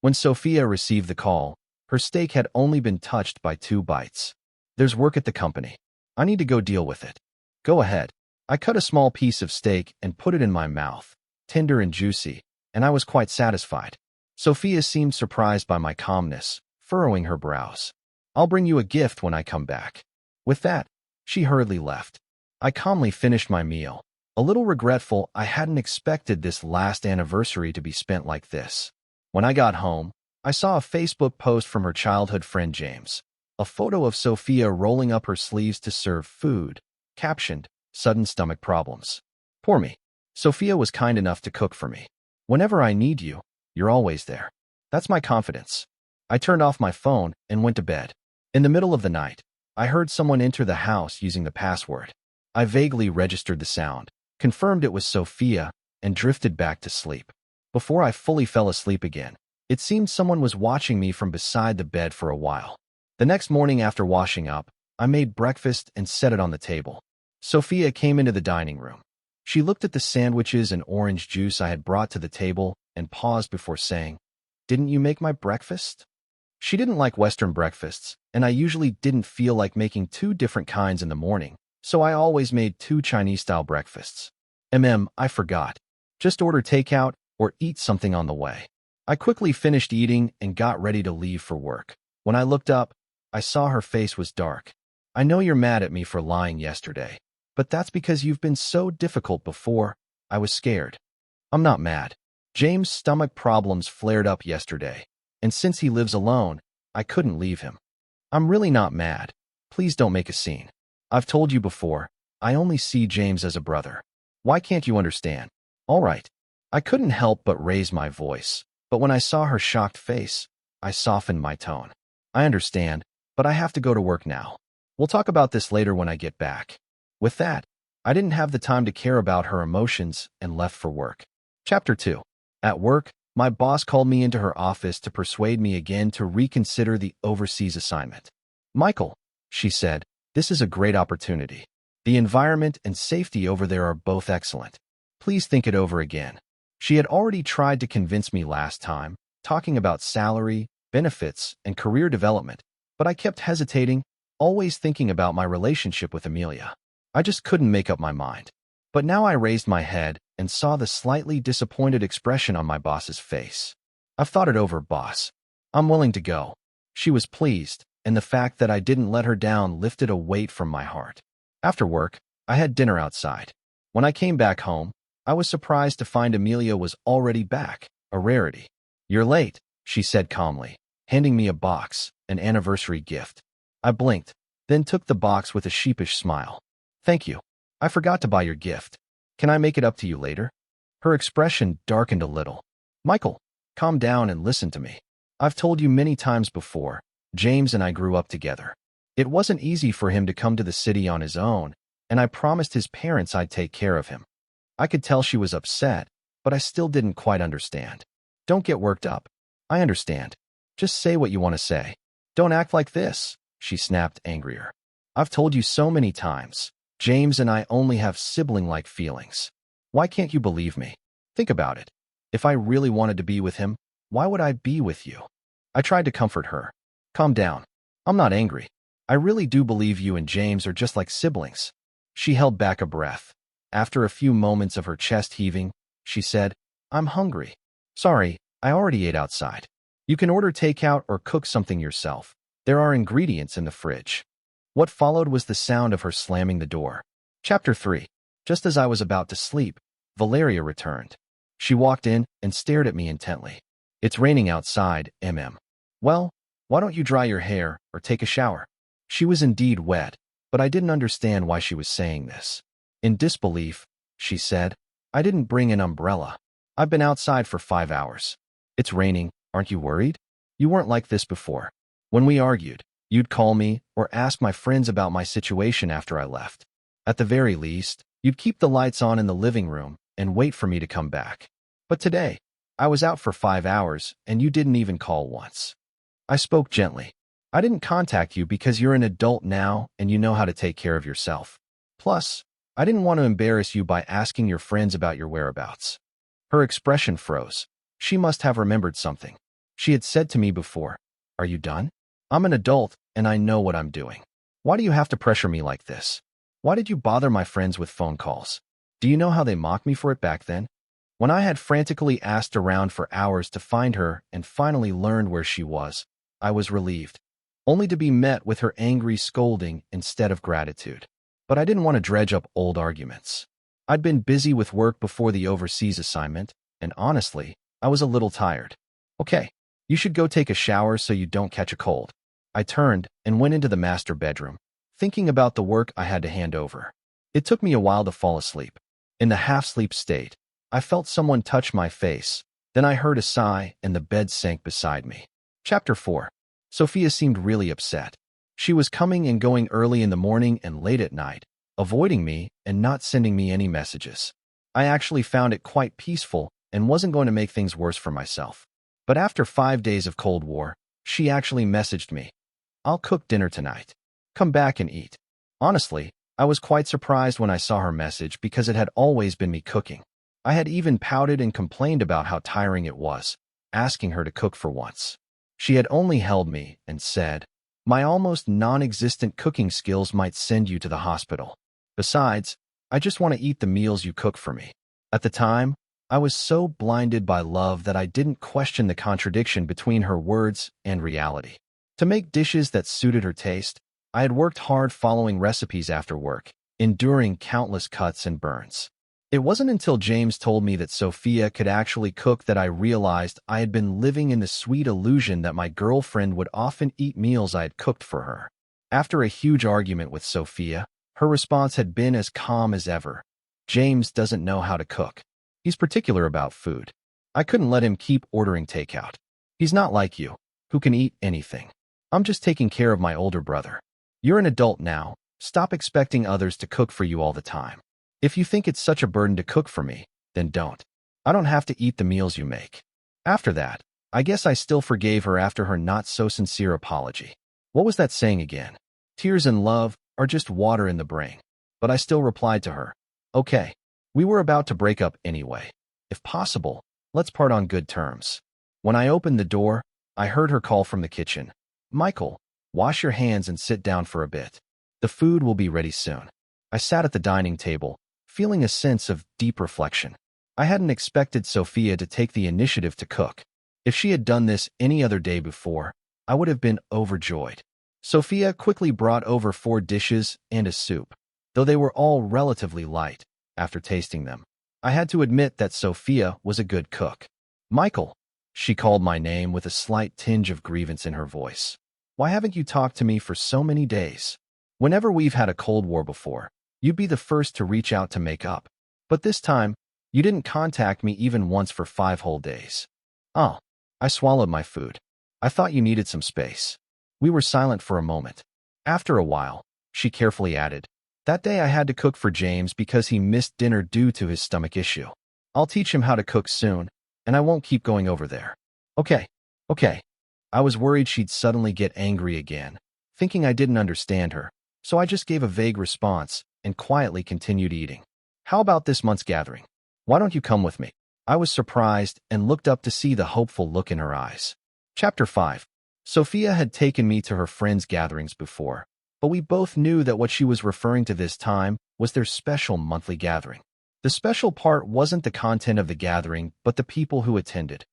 When Sophia received the call, her steak had only been touched by 2 bites. There's work at the company. I need to go deal with it. Go ahead. I cut a small piece of steak and put it in my mouth, tender and juicy, and I was quite satisfied. Sophia seemed surprised by my calmness, furrowing her brows. I'll bring you a gift when I come back. With that, she hurriedly left. I calmly finished my meal, a little regretful I hadn't expected this last anniversary to be spent like this. When I got home, I saw a Facebook post from her childhood friend James, a photo of Sophia rolling up her sleeves to serve food, captioned, "Sudden stomach problems." Poor me. Sophia was kind enough to cook for me. Whenever I need you, you're always there. That's my confidence. I turned off my phone and went to bed. In the middle of the night, I heard someone enter the house using the password. I vaguely registered the sound, confirmed it was Sophia, and drifted back to sleep. Before I fully fell asleep again, it seemed someone was watching me from beside the bed for a while. The next morning after washing up, I made breakfast and set it on the table. Sophia came into the dining room. She looked at the sandwiches and orange juice I had brought to the table and paused before saying, "Didn't you make my breakfast?" She didn't like Western breakfasts, and I usually didn't feel like making 2 different kinds in the morning, so I always made 2 Chinese-style breakfasts. I forgot. Just order takeout or eat something on the way. I quickly finished eating and got ready to leave for work. When I looked up, I saw her face was dark. "I know you're mad at me for lying yesterday, but that's because you've been so difficult before. I was scared." "I'm not mad. James' stomach problems flared up yesterday, and since he lives alone, I couldn't leave him. I'm really not mad. Please don't make a scene. I've told you before, I only see James as a brother. Why can't you understand?" "All right." I couldn't help but raise my voice, but when I saw her shocked face, I softened my tone. "I understand, but I have to go to work now. We'll talk about this later when I get back." With that, I didn't have the time to care about her emotions and left for work. Chapter 2. At work, my boss called me into her office to persuade me again to reconsider the overseas assignment. "Michael," she said, "this is a great opportunity. The environment and safety over there are both excellent. Please think it over again." She had already tried to convince me last time, talking about salary, benefits, and career development, but I kept hesitating, always thinking about my relationship with Amelia. I just couldn't make up my mind. But now I raised my head and saw the slightly disappointed expression on my boss's face. "I've thought it over, boss. I'm willing to go." She was pleased, and the fact that I didn't let her down lifted a weight from my heart. After work, I had dinner outside. When I came back home, I was surprised to find Amelia was already back, a rarity. "You're late," she said calmly, handing me a box, an anniversary gift. I blinked, then took the box with a sheepish smile. "Thank you. I forgot to buy your gift. Can I make it up to you later?" Her expression darkened a little. "Michael, calm down and listen to me. I've told you many times before, James and I grew up together. It wasn't easy for him to come to the city on his own, and I promised his parents I'd take care of him. I could tell she was upset, but I still didn't quite understand. Don't get worked up. I understand. Just say what you want to say. Don't act like this," she snapped angrier. "I've told you so many times, James and I only have sibling-like feelings. Why can't you believe me? Think about it. If I really wanted to be with him, why would I be with you?" I tried to comfort her. "Calm down. I'm not angry. I really do believe you and James are just like siblings." She held back a breath. After a few moments of her chest heaving, she said, "I'm hungry. Sorry, I already ate outside. You can order takeout or cook something yourself. There are ingredients in the fridge." What followed was the sound of her slamming the door. Chapter 3. Just as I was about to sleep, Valeria returned. She walked in and stared at me intently. "It's raining outside, Well, why don't you dry your hair or take a shower?" She was indeed wet, but I didn't understand why she was saying this. In disbelief, she said, "I didn't bring an umbrella. I've been outside for 5 hours. It's raining, aren't you worried? You weren't like this before. When we argued, you'd call me or ask my friends about my situation after I left. At the very least, you'd keep the lights on in the living room and wait for me to come back. But today, I was out for 5 hours and you didn't even call once." I spoke gently. "I didn't contact you because you're an adult now and you know how to take care of yourself. Plus, I didn't want to embarrass you by asking your friends about your whereabouts." Her expression froze. She must have remembered something. She had said to me before, "Are you done? I'm an adult and I know what I'm doing. Why do you have to pressure me like this? Why did you bother my friends with phone calls? Do you know how they mocked me for it back then?" When I had frantically asked around for hours to find her and finally learned where she was, I was relieved, only to be met with her angry scolding instead of gratitude. But I didn't want to dredge up old arguments. I'd been busy with work before the overseas assignment, and honestly, I was a little tired. "Okay, you should go take a shower so you don't catch a cold." I turned and went into the master bedroom, thinking about the work I had to hand over. It took me a while to fall asleep. In the half-sleep state, I felt someone touch my face. Then I heard a sigh and the bed sank beside me. Chapter 4. Sophia seemed really upset. She was coming and going early in the morning and late at night, avoiding me and not sending me any messages. I actually found it quite peaceful and wasn't going to make things worse for myself. But after 5 days of Cold War, she actually messaged me, "I'll cook dinner tonight. Come back and eat." Honestly, I was quite surprised when I saw her message because it had always been me cooking. I had even pouted and complained about how tiring it was, asking her to cook for once. She had only held me and said, "My almost non-existent cooking skills might send you to the hospital. Besides, I just want to eat the meals you cook for me." At the time, I was so blinded by love that I didn't question the contradiction between her words and reality. To make dishes that suited her taste, I had worked hard following recipes after work, enduring countless cuts and burns. It wasn't until James told me that Sophia could actually cook that I realized I had been living in the sweet illusion that my girlfriend would often eat meals I had cooked for her. After a huge argument with Sophia, her response had been as calm as ever. "James doesn't know how to cook. He's particular about food. I couldn't let him keep ordering takeout. He's not like you, who can eat anything. I'm just taking care of my older brother. You're an adult now. Stop expecting others to cook for you all the time. If you think it's such a burden to cook for me, then don't. I don't have to eat the meals you make." After that, I guess I still forgave her after her not-so-sincere apology. What was that saying again? Tears in love are just water in the brain. But I still replied to her, "Okay, we were about to break up anyway. If possible, let's part on good terms." When I opened the door, I heard her call from the kitchen, "Michael, wash your hands and sit down for a bit. The food will be ready soon." I sat at the dining table, feeling a sense of deep reflection. I hadn't expected Sophia to take the initiative to cook. If she had done this any other day before, I would have been overjoyed. Sophia quickly brought over 4 dishes and a soup, though they were all relatively light. After tasting them, I had to admit that Sophia was a good cook. "Michael," she called my name with a slight tinge of grievance in her voice. "Why haven't you talked to me for so many days? Whenever we've had a Cold War before, you'd be the first to reach out to make up. But this time, you didn't contact me even once for 5 whole days." "Oh." I swallowed my food. "I thought you needed some space." We were silent for a moment. After a while, she carefully added, "That day I had to cook for James because he missed dinner due to his stomach issue. I'll teach him how to cook soon, and I won't keep going over there." Okay. I was worried she'd suddenly get angry again, thinking I didn't understand her, so I just gave a vague response and quietly continued eating. "How about this month's gathering? Why don't you come with me?" I was surprised and looked up to see the hopeful look in her eyes. Chapter 5. Sophia had taken me to her friends' gatherings before, but we both knew that what she was referring to this time was their special monthly gathering. The special part wasn't the content of the gathering, but the people who attended.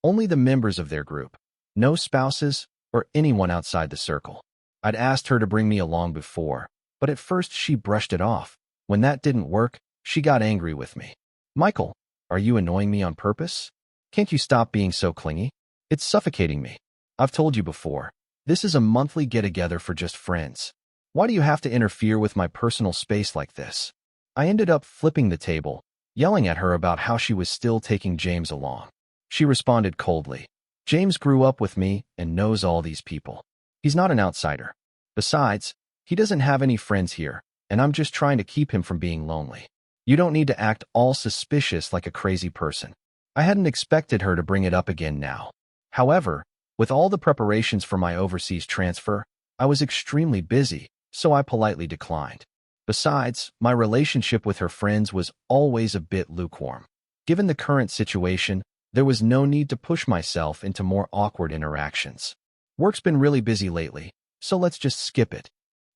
Only the members of their group. No spouses or anyone outside the circle. I'd asked her to bring me along before, but at first she brushed it off. When that didn't work, she got angry with me. "Michael, are you annoying me on purpose? Can't you stop being so clingy? It's suffocating me. I've told you before, this is a monthly get-together for just friends. Why do you have to interfere with my personal space like this?" I ended up flipping the table, yelling at her about how she was still taking James along. She responded coldly, "James grew up with me and knows all these people. He's not an outsider. Besides, he doesn't have any friends here, and I'm just trying to keep him from being lonely. You don't need to act all suspicious like a crazy person." I hadn't expected her to bring it up again now. However, with all the preparations for my overseas transfer, I was extremely busy, so I politely declined. Besides, my relationship with her friends was always a bit lukewarm. Given the current situation, There was no need to push myself into more awkward interactions. Work's been really busy lately, so let's just skip it.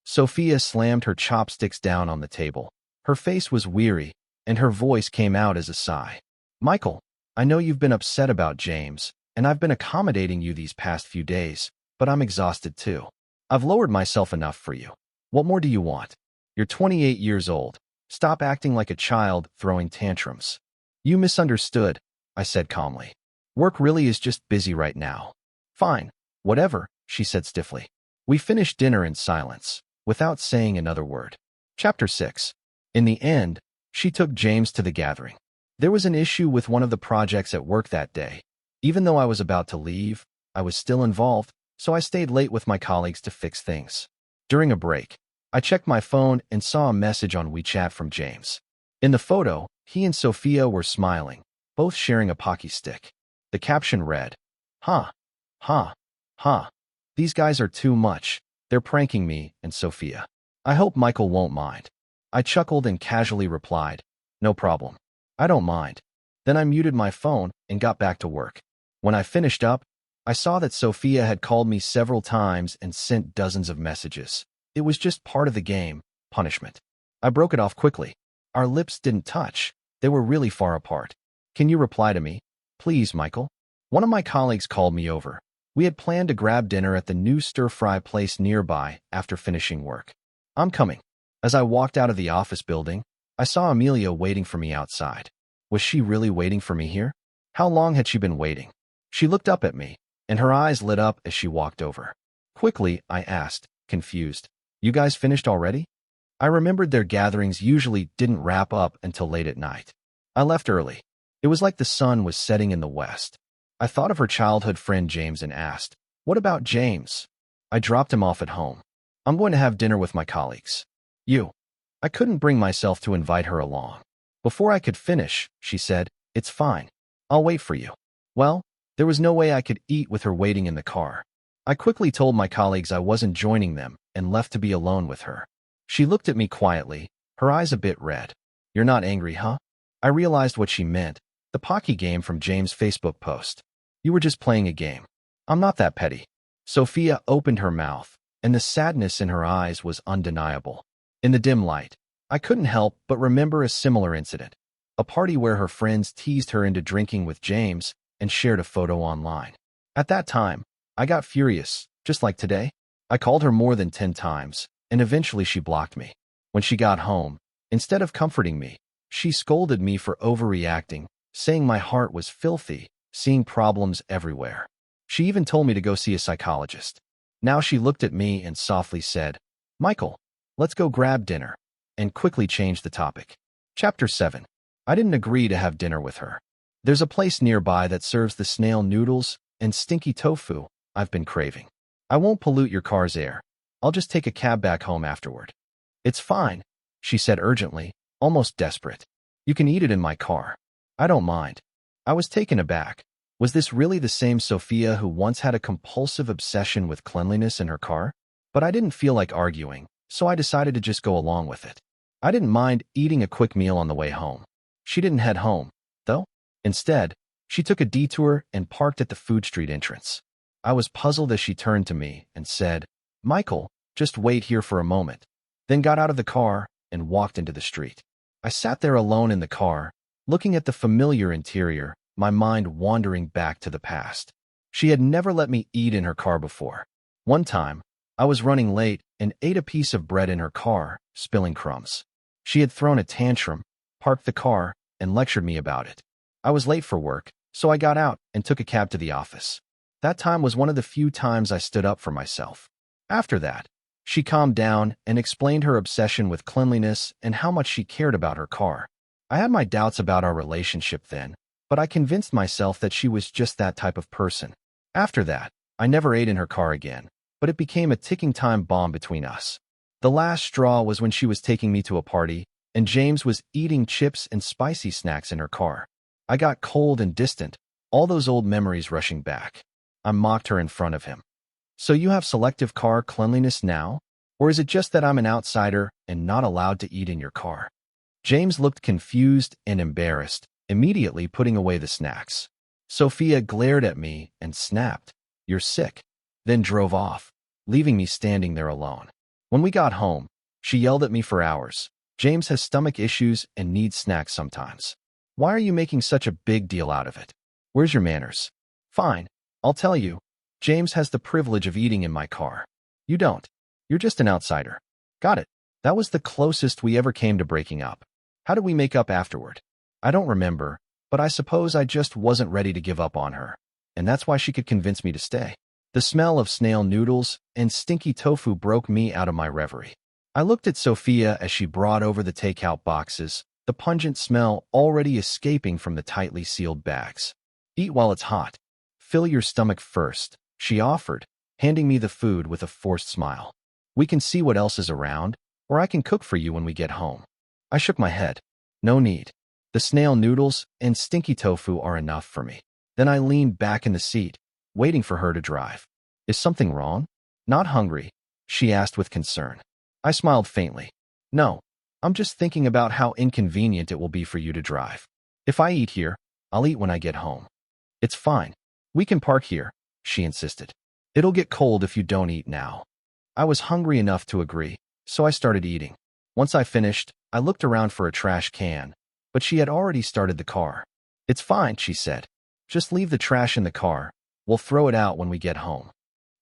Sophia slammed her chopsticks down on the table. Her face was weary, and her voice came out as a sigh. Michael, I know you've been upset about James, and I've been accommodating you these past few days, but I'm exhausted too. I've lowered myself enough for you. What more do you want? You're 28 years old. Stop acting like a child throwing tantrums. You misunderstood, I said calmly. Work really is just busy right now. Fine, whatever, she said stiffly. We finished dinner in silence, without saying another word. Chapter 6. In the end, she took James to the gathering. There was an issue with one of the projects at work that day. Even though I was about to leave, I was still involved, so I stayed late with my colleagues to fix things. During a break, I checked my phone and saw a message on WeChat from James. In the photo, he and Sophia were smiling, both sharing a Pocky stick. The caption read, "Ha, ha, ha. These guys are too much. They're pranking me and Sophia. I hope Michael won't mind." I chuckled and casually replied, "No problem. I don't mind." Then I muted my phone and got back to work. When I finished up, I saw that Sophia had called me several times and sent dozens of messages. It was just part of the game, punishment. I broke it off quickly. Our lips didn't touch. They were really far apart. Can you reply to me? Please, Michael. One of my colleagues called me over. We had planned to grab dinner at the new stir-fry place nearby after finishing work. I'm coming. As I walked out of the office building, I saw Amelia waiting for me outside. Was she really waiting for me here? How long had she been waiting? She looked up at me, and her eyes lit up as she walked over. Quickly, I asked, confused. You guys finished already? I remembered their gatherings usually didn't wrap up until late at night. I left early. It was like the sun was setting in the west. I thought of her childhood friend James and asked, "What about James?" I dropped him off at home. "I'm going to have dinner with my colleagues." "You?" I couldn't bring myself to invite her along. Before I could finish, she said, "It's fine. I'll wait for you." Well, there was no way I could eat with her waiting in the car. I quickly told my colleagues I wasn't joining them and left to be alone with her. She looked at me quietly, her eyes a bit red. "You're not angry, huh?" I realized what she meant, the Pocky game from James' Facebook post. "You were just playing a game. I'm not that petty." Sophia opened her mouth, and the sadness in her eyes was undeniable. In the dim light, I couldn't help but remember a similar incident, a party where her friends teased her into drinking with James and shared a photo online. At that time, I got furious, just like today. I called her more than 10 times, and eventually she blocked me. When she got home, instead of comforting me, she scolded me for overreacting, saying my heart was filthy, seeing problems everywhere. She even told me to go see a psychologist. Now she looked at me and softly said, "Michael, let's go grab dinner," and quickly changed the topic. Chapter 7. I didn't agree to have dinner with her. There's a place nearby that serves the snail noodles and stinky tofu I've been craving. I won't pollute your car's air. I'll just take a cab back home afterward. "It's fine," she said urgently, almost desperate. "You can eat it in my car. I don't mind." I was taken aback. Was this really the same Sophia who once had a compulsive obsession with cleanliness in her car? But I didn't feel like arguing, so I decided to just go along with it. I didn't mind eating a quick meal on the way home. She didn't head home, though. Instead, she took a detour and parked at the food street entrance. I was puzzled as she turned to me and said, "Michael, just wait here for a moment," then got out of the car and walked into the street. I sat there alone in the car, looking at the familiar interior, my mind wandering back to the past. She had never let me eat in her car before. One time, I was running late and ate a piece of bread in her car, spilling crumbs. She had thrown a tantrum, parked the car, and lectured me about it. I was late for work, so I got out and took a cab to the office. That time was one of the few times I stood up for myself. After that, she calmed down and explained her obsession with cleanliness and how much she cared about her car. I had my doubts about our relationship then, but I convinced myself that she was just that type of person. After that, I never ate in her car again, but it became a ticking time bomb between us. The last straw was when she was taking me to a party, and James was eating chips and spicy snacks in her car. I got cold and distant, all those old memories rushing back. I mocked her in front of him. "So you have selective car cleanliness now? Or is it just that I'm an outsider and not allowed to eat in your car?" James looked confused and embarrassed, immediately putting away the snacks. Sophia glared at me and snapped, "You're sick," then drove off, leaving me standing there alone. When we got home, she yelled at me for hours. "James has stomach issues and needs snacks sometimes. Why are you making such a big deal out of it? Where's your manners?" "Fine, I'll tell you. James has the privilege of eating in my car. You don't. You're just an outsider." "Got it." That was the closest we ever came to breaking up. How did we make up afterward? I don't remember, but I suppose I just wasn't ready to give up on her, and that's why she could convince me to stay. The smell of snail noodles and stinky tofu broke me out of my reverie. I looked at Sophia as she brought over the takeout boxes, the pungent smell already escaping from the tightly sealed bags. "Eat while it's hot. Fill your stomach first," she offered, handing me the food with a forced smile. "We can see what else is around, or I can cook for you when we get home." I shook my head. "No need. The snail noodles and stinky tofu are enough for me." Then I leaned back in the seat, waiting for her to drive. "Is something wrong?" "Not hungry?" she asked with concern. I smiled faintly. "No, I'm just thinking about how inconvenient it will be for you to drive. If I eat here, I'll eat when I get home." "It's fine. We can park here," she insisted. "It'll get cold if you don't eat now." I was hungry enough to agree, so I started eating. Once I finished, I looked around for a trash can, but she had already started the car. "It's fine," she said. "Just leave the trash in the car. We'll throw it out when we get home."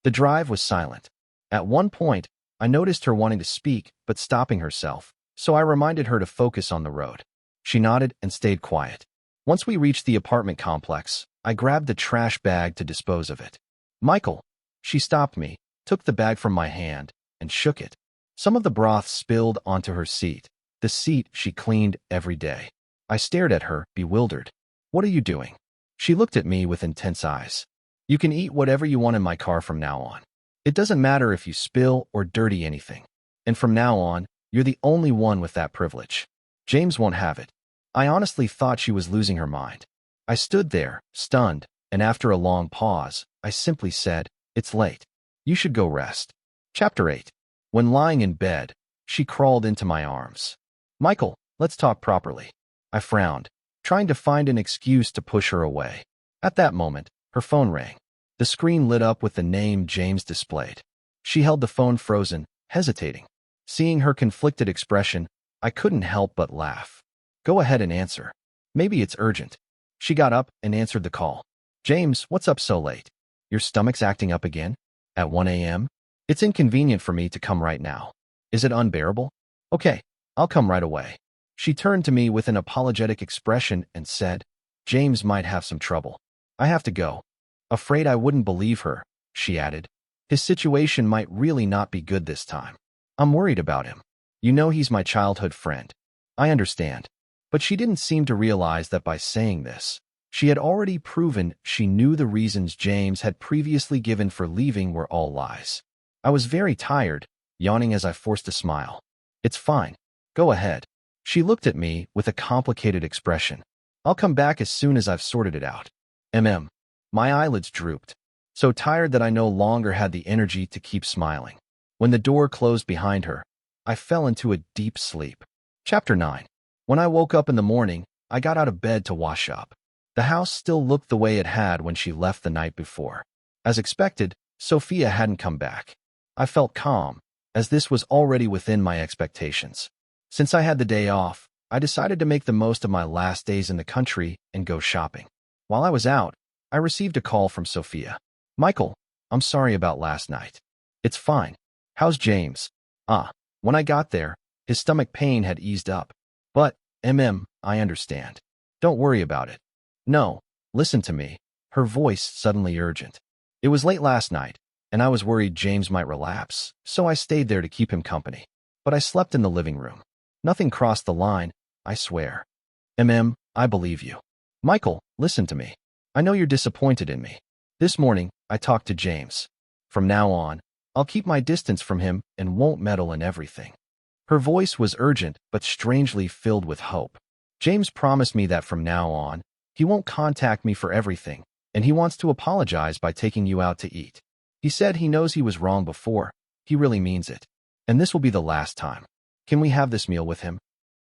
The drive was silent. At one point, I noticed her wanting to speak, but stopping herself, so I reminded her to focus on the road. She nodded and stayed quiet. Once we reached the apartment complex, I grabbed the trash bag to dispose of it. "Michael!" She stopped me, took the bag from my hand, and shook it. Some of the broth spilled onto her seat, the seat she cleaned every day. I stared at her, bewildered. "What are you doing?" She looked at me with intense eyes. "You can eat whatever you want in my car from now on. It doesn't matter if you spill or dirty anything. And from now on, you're the only one with that privilege. James won't have it." I honestly thought she was losing her mind. I stood there, stunned, and after a long pause, I simply said, "It's late. You should go rest." Chapter 8. When lying in bed, she crawled into my arms. "Michael, let's talk properly." I frowned, trying to find an excuse to push her away. At that moment, her phone rang. The screen lit up with the name James displayed. She held the phone frozen, hesitating. Seeing her conflicted expression, I couldn't help but laugh. "Go ahead and answer. Maybe it's urgent." She got up and answered the call. "James, what's up so late? Your stomach's acting up again? At 1 a.m.? It's inconvenient for me to come right now. Is it unbearable? Okay, I'll come right away." She turned to me with an apologetic expression and said, "James might have some trouble. I have to go." Afraid I wouldn't believe her, she added. "His situation might really not be good this time. I'm worried about him. You know he's my childhood friend." I understand. But she didn't seem to realize that by saying this, she had already proven she knew the reasons James had previously given for leaving were all lies. I was very tired, yawning as I forced a smile. "It's fine. Go ahead." She looked at me with a complicated expression. "I'll come back as soon as I've sorted it out." My eyelids drooped, so tired that I no longer had the energy to keep smiling. When the door closed behind her, I fell into a deep sleep. Chapter 9. When I woke up in the morning, I got out of bed to wash up. The house still looked the way it had when she left the night before. As expected, Sophia hadn't come back. I felt calm, as this was already within my expectations. Since I had the day off, I decided to make the most of my last days in the country and go shopping. While I was out, I received a call from Sophia. "Michael, I'm sorry about last night." "It's fine. How's James?" When I got there, his stomach pain had eased up. "But, I understand. Don't worry about it." "No, listen to me." Her voice suddenly urgent. "It was late last night, and I was worried James might relapse, so I stayed there to keep him company. But I slept in the living room. Nothing crossed the line, I swear." I believe you." "Michael, listen to me. I know you're disappointed in me. This morning, I talked to James. From now on, I'll keep my distance from him and won't meddle in everything." Her voice was urgent but strangely filled with hope. "James promised me that from now on, he won't contact me for everything, and he wants to apologize by taking you out to eat. He said he knows he was wrong before. He really means it. And this will be the last time. Can we have this meal with him?"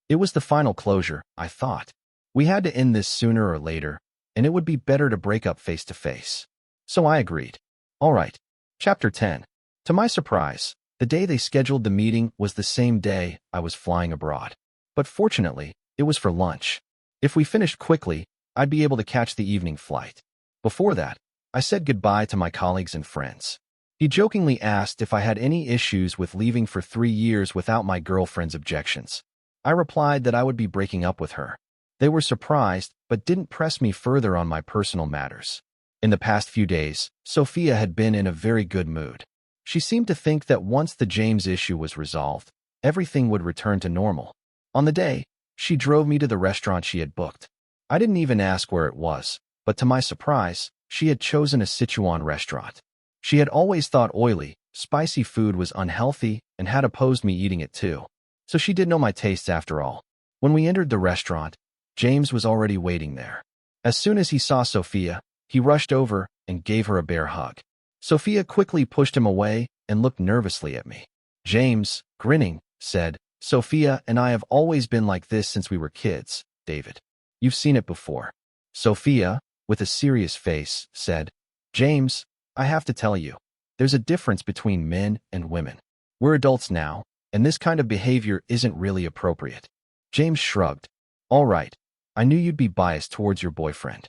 It was the final closure, I thought. We had to end this sooner or later, and it would be better to break up face to face. So I agreed. All right. Chapter 10. To my surprise, the day they scheduled the meeting was the same day I was flying abroad. But fortunately, it was for lunch. If we finished quickly, I'd be able to catch the evening flight. Before that, I said goodbye to my colleagues and friends. He jokingly asked if I had any issues with leaving for 3 years without my girlfriend's objections. I replied that I would be breaking up with her. They were surprised, but didn't press me further on my personal matters. In the past few days, Sophia had been in a very good mood. She seemed to think that once the James issue was resolved, everything would return to normal. On the day, she drove me to the restaurant she had booked. I didn't even ask where it was, but to my surprise, she had chosen a Sichuan restaurant. She had always thought oily, spicy food was unhealthy and had opposed me eating it too. So she did know my tastes after all. When we entered the restaurant, James was already waiting there. As soon as he saw Sophia, he rushed over and gave her a bear hug. Sophia quickly pushed him away and looked nervously at me. James, grinning, said, "Sophia and I have always been like this since we were kids, David. You've seen it before." Sophia, with a serious face, said, "James, I have to tell you, there's a difference between men and women. We're adults now, and this kind of behavior isn't really appropriate." James shrugged. "All right, I knew you'd be biased towards your boyfriend."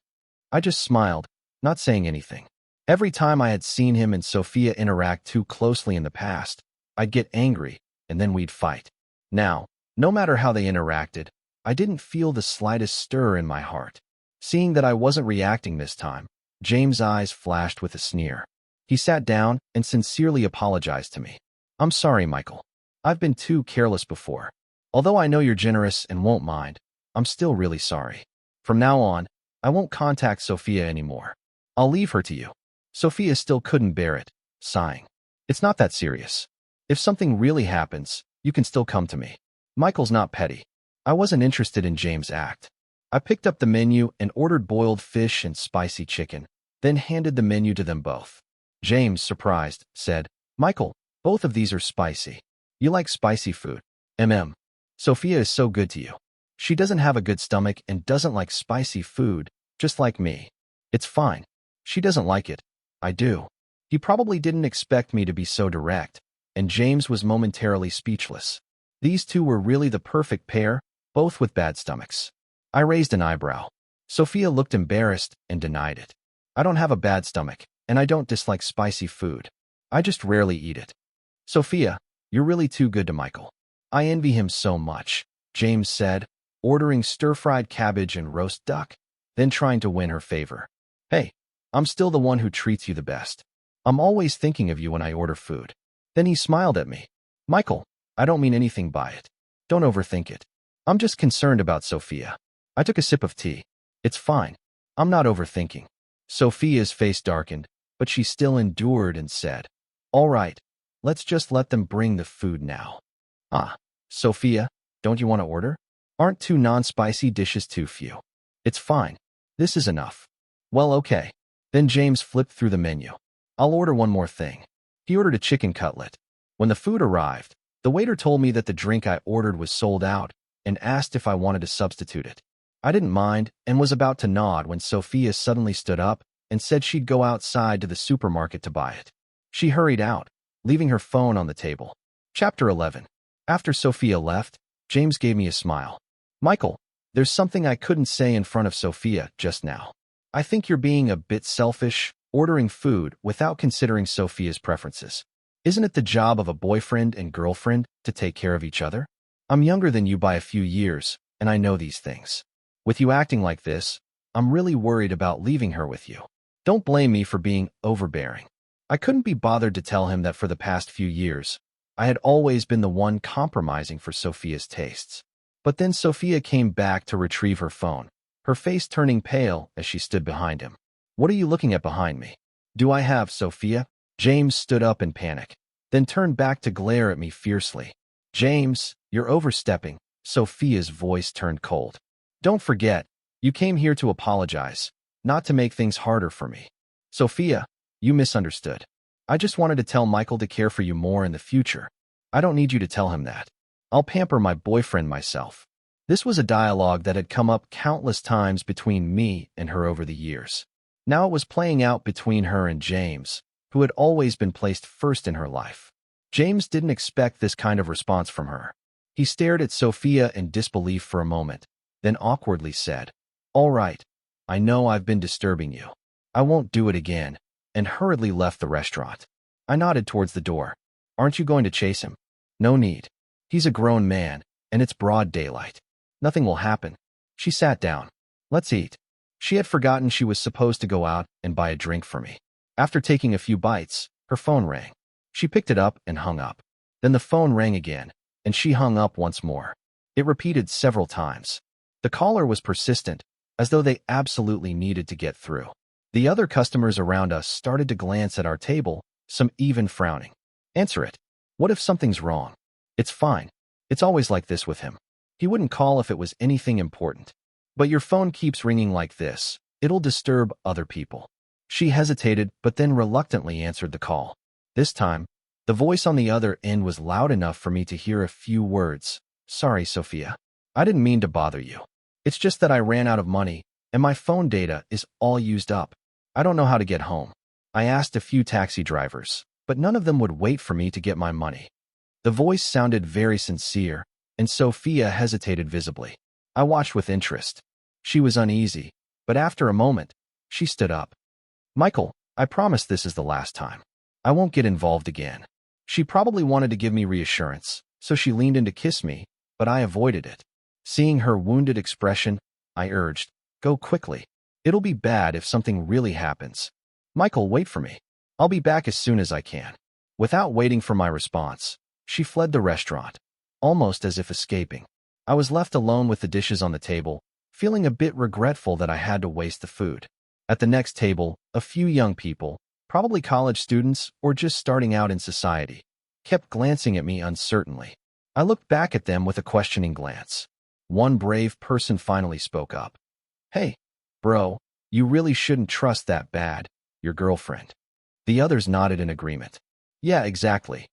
I just smiled, not saying anything. Every time I had seen him and Sophia interact too closely in the past, I'd get angry, and then we'd fight. Now, no matter how they interacted, I didn't feel the slightest stir in my heart. Seeing that I wasn't reacting this time, James' eyes flashed with a sneer. He sat down and sincerely apologized to me. "I'm sorry, Michael. I've been too careless before. Although I know you're generous and won't mind, I'm still really sorry. From now on, I won't contact Sophia anymore. I'll leave her to you." Sophia still couldn't bear it, sighing. "It's not that serious. If something really happens, you can still come to me." Michael's not petty. I wasn't interested in James' act. I picked up the menu and ordered boiled fish and spicy chicken, then handed the menu to them both. James, surprised, said, "Michael, both of these are spicy. You like spicy food. Sophia is so good to you. She doesn't have a good stomach and doesn't like spicy food, just like me. It's fine. She doesn't like it. I do." He probably didn't expect me to be so direct, and James was momentarily speechless. These two were really the perfect pair, both with bad stomachs. I raised an eyebrow. Sophia looked embarrassed and denied it. "I don't have a bad stomach, and I don't dislike spicy food. I just rarely eat it." "Sophia, you're really too good to Michael. I envy him so much," James said, ordering stir-fried cabbage and roast duck, then trying to win her favor. "Hey, I'm still the one who treats you the best. I'm always thinking of you when I order food." Then he smiled at me. "Michael, I don't mean anything by it. Don't overthink it. I'm just concerned about Sophia." I took a sip of tea. "It's fine. I'm not overthinking." Sophia's face darkened, but she still endured and said, "All right, let's just let them bring the food now." "Ah, Sophia, don't you want to order? Aren't 2 non-spicy dishes too few?" "It's fine. This is enough." "Well, okay." Then James flipped through the menu. "I'll order one more thing." He ordered a chicken cutlet. When the food arrived, the waiter told me that the drink I ordered was sold out and asked if I wanted to substitute it. I didn't mind and was about to nod when Sophia suddenly stood up and said she'd go outside to the supermarket to buy it. She hurried out, leaving her phone on the table. Chapter 11. After Sophia left, James gave me a smile. "Michael, there's something I couldn't say in front of Sophia just now. I think you're being a bit selfish, ordering food without considering Sophia's preferences. Isn't it the job of a boyfriend and girlfriend to take care of each other? I'm younger than you by a few years, and I know these things. With you acting like this, I'm really worried about leaving her with you. Don't blame me for being overbearing." I couldn't be bothered to tell him that for the past few years, I had always been the one compromising for Sophia's tastes. But then Sophia came back to retrieve her phone, her face turning pale as she stood behind him. "What are you looking at behind me? Do I have Sophia?" James stood up in panic, then turned back to glare at me fiercely. "James, you're overstepping." Sophia's voice turned cold. "Don't forget, you came here to apologize, not to make things harder for me." "Sophia, you misunderstood. I just wanted to tell Michael to care for you more in the future. I don't need you to tell him that. I'll pamper my boyfriend myself." This was a dialogue that had come up countless times between me and her over the years. Now it was playing out between her and James, who had always been placed first in her life. James didn't expect this kind of response from her. He stared at Sophia in disbelief for a moment, then awkwardly said, "All right, I know I've been disturbing you. I won't do it again," and hurriedly left the restaurant. I nodded towards the door. "Aren't you going to chase him?" "No need. He's a grown man, and it's broad daylight. Nothing will happen." She sat down. "Let's eat." She had forgotten she was supposed to go out and buy a drink for me. After taking a few bites, her phone rang. She picked it up and hung up. Then the phone rang again, and she hung up once more. It repeated several times. The caller was persistent, as though they absolutely needed to get through. The other customers around us started to glance at our table, some even frowning. "Answer it. What if something's wrong?" "It's fine. It's always like this with him. He wouldn't call if it was anything important. But your phone keeps ringing like this. It'll disturb other people." She hesitated, but then reluctantly answered the call. This time, the voice on the other end was loud enough for me to hear a few words. "Sorry, Sophia. I didn't mean to bother you. It's just that I ran out of money, and my phone data is all used up. I don't know how to get home." I asked a few taxi drivers, but none of them would wait for me to get my money. The voice sounded very sincere, and Sophia hesitated visibly. I watched with interest. She was uneasy, but after a moment, she stood up. "Michael, I promise this is the last time. I won't get involved again." She probably wanted to give me reassurance, so she leaned in to kiss me, but I avoided it. Seeing her wounded expression, I urged, "Go quickly. It'll be bad if something really happens." "Michael, wait for me. I'll be back as soon as I can." Without waiting for my response, she fled the restaurant, almost as if escaping. I was left alone with the dishes on the table, feeling a bit regretful that I had to waste the food. At the next table, a few young people, probably college students or just starting out in society, kept glancing at me uncertainly. I looked back at them with a questioning glance. One brave person finally spoke up. "Hey, bro, you really shouldn't trust that bad, your girlfriend." The others nodded in agreement. "Yeah, exactly."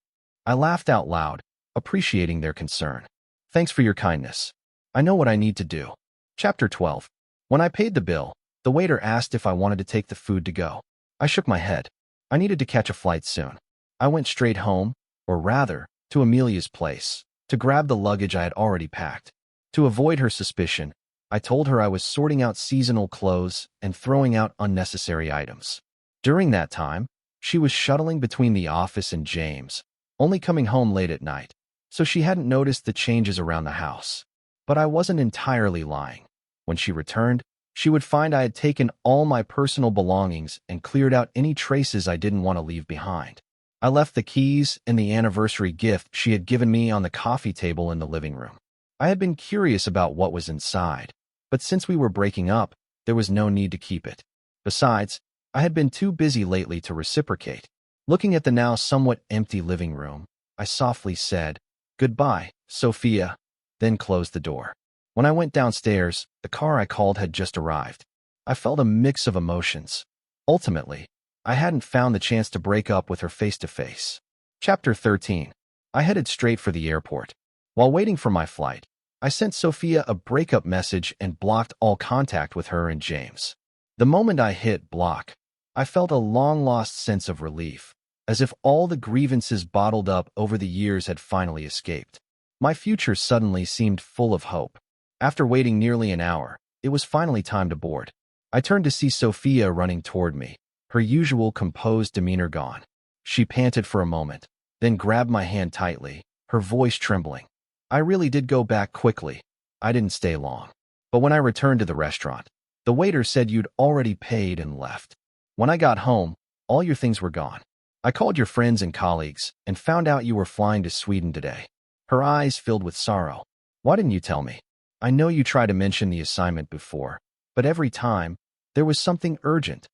I laughed out loud, appreciating their concern. "Thanks for your kindness. I know what I need to do." Chapter 12. When I paid the bill, the waiter asked if I wanted to take the food to go. I shook my head. I needed to catch a flight soon. I went straight home, or rather, to Amelia's place, to grab the luggage I had already packed. To avoid her suspicion, I told her I was sorting out seasonal clothes and throwing out unnecessary items. During that time, she was shuttling between the office and James, only coming home late at night, so she hadn't noticed the changes around the house. But I wasn't entirely lying. When she returned, she would find I had taken all my personal belongings and cleared out any traces I didn't want to leave behind. I left the keys and the anniversary gift she had given me on the coffee table in the living room. I had been curious about what was inside, but since we were breaking up, there was no need to keep it. Besides, I had been too busy lately to reciprocate. Looking at the now somewhat empty living room, I softly said, "Goodbye, Sophia," then closed the door. When I went downstairs, the car I called had just arrived. I felt a mix of emotions. Ultimately, I hadn't found the chance to break up with her face-to-face. Chapter 13. I headed straight for the airport. While waiting for my flight, I sent Sophia a breakup message and blocked all contact with her and James. The moment I hit block, I felt a long-lost sense of relief, as if all the grievances bottled up over the years had finally escaped. My future suddenly seemed full of hope. After waiting nearly an hour, it was finally time to board. I turned to see Sophia running toward me, her usual composed demeanor gone. She panted for a moment, then grabbed my hand tightly, her voice trembling. I really did go back quickly. I didn't stay long. But when I returned to the restaurant, the waiter said you'd already paid and left. When I got home, all your things were gone. I called your friends and colleagues and found out you were flying to Sweden today. Her eyes filled with sorrow. Why didn't you tell me? I know you tried to mention the assignment before, but every time, there was something urgent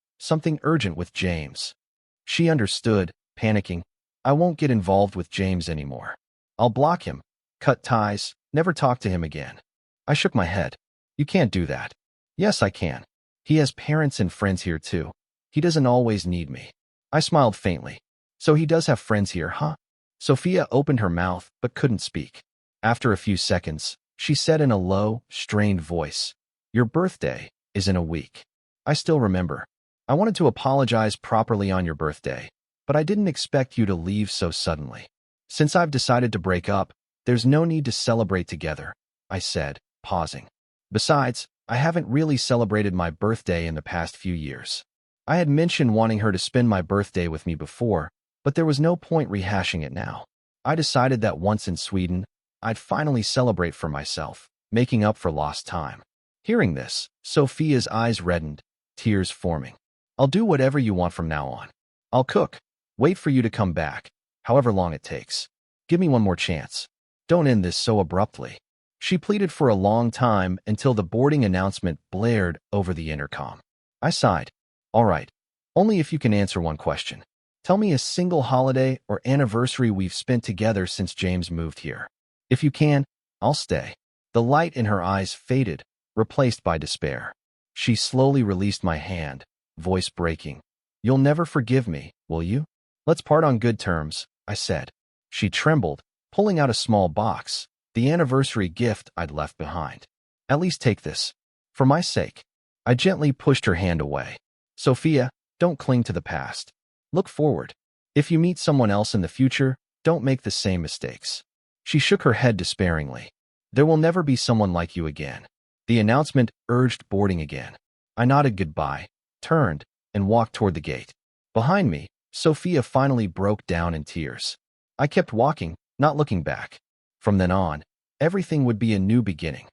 with James. She understood, panicking. I won't get involved with James anymore. I'll block him, cut ties, never talk to him again. I shook my head. You can't do that. Yes, I can. He has parents and friends here too. He doesn't always need me. I smiled faintly. So he does have friends here, huh? Sophia opened her mouth but couldn't speak. After a few seconds, She said in a low, strained voice. Your birthday is in a week. I still remember. I wanted to apologize properly on your birthday, but I didn't expect you to leave so suddenly. Since I've decided to break up, there's no need to celebrate together, I said, pausing. Besides, I haven't really celebrated my birthday in the past few years. I had mentioned wanting her to spend my birthday with me before, but there was no point rehashing it now. I decided that once in Sweden, I'd finally celebrate for myself, making up for lost time. Hearing this, Sophia's eyes reddened, tears forming. I'll do whatever you want from now on. I'll cook, wait for you to come back, however long it takes. Give me one more chance. Don't end this so abruptly. She pleaded for a long time until the boarding announcement blared over the intercom. I sighed. All right, only if you can answer one question. Tell me a single holiday or anniversary we've spent together since James moved here. If you can, I'll stay. The light in her eyes faded, replaced by despair. She slowly released my hand, voice breaking. You'll never forgive me, will you? Let's part on good terms, I said. She trembled, pulling out a small box, the anniversary gift I'd left behind. At least take this. For my sake. I gently pushed her hand away. Sophia, don't cling to the past. Look forward. If you meet someone else in the future, don't make the same mistakes. She shook her head despairingly. There will never be someone like you again. The announcement urged boarding again. I nodded goodbye, turned, and walked toward the gate. Behind me, Sophia finally broke down in tears. I kept walking, not looking back. From then on, everything would be a new beginning.